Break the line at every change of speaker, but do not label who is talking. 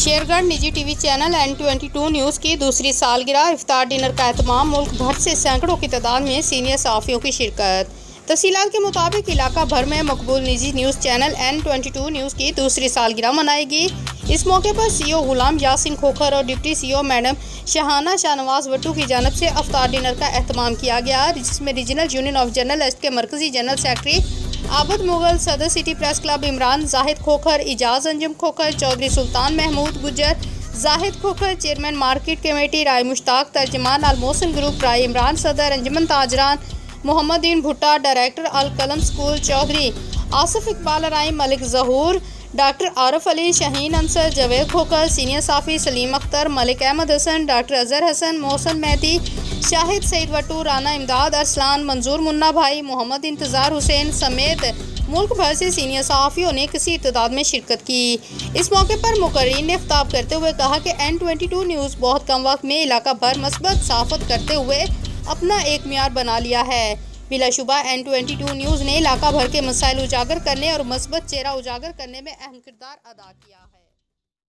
शेरगढ़ निजी TV channel N22 news की दूसरी सालगिरह इफ्तार डिनर का एहतमाम। मुल्क भर से सैकड़ों की तादाद में सीनियर सहाफ़ियों की शिरकत। तफसीलात के मुताबिक इलाका भर में मकबूल निजी न्यूज़ चैनल N22 न्यूज़ की दूसरी सालगिरह मनाएगी। इस मौके पर CEO गुलाम यासिन खोखर और deputy CEO madam Shahana Shahnawaz Wattoo की जानब से इफ्तार डिनर का एहतमाम किया गया, जिसमें रीजनल यूनियन ऑफ जर्नलिस्ट के मरकजी जनरल सेक्रेटरी आबद मुगल, सदर city press club Imran, Zahid Khokhar, Ijaz Anjum Khokhar, Chaudhry Sultan Mahmood Gujjar, Zahid Khokhar, chairman market committee Rai Mushtaq, तर्जमान अल मोहसिन ग्रुप राय इमरान, सदर अंजुमन ताजरान Muhammadin Bhutta, director Al Qalam school Chaudhry Asif Iqbal Rai, Malik Zahoor, doctor Arif Ali, Shaheen Ansar, Javed Khokhar, senior साफ़ी सलीम अख्तर, मलिक अहमद हसन, डॉक्टर अजहर हसन, मोहसन मेहदी, शाहिद सईद वट्टू, राना इमदाद अरसलान, मंजूर मुन्ना भाई, मोहम्मद इंतज़ार हुसैन समेत मुल्क भर से सीनियर सहाफ़ियों ने किसी तादाद में शिरकत की। इस मौके पर मुकर्रीन ने खिताब करते हुए कहा कि N22 न्यूज़ बहुत कम वक्त में इलाका भर मस्बत सहाफ़त करते हुए अपना एक मियार बना लिया है। बिलाशुबा N22 न्यूज़ ने इलाका भर के मसाइल उजागर करने और मस्बत चेहरा उजागर करने में अहम किरदार अदा किया है।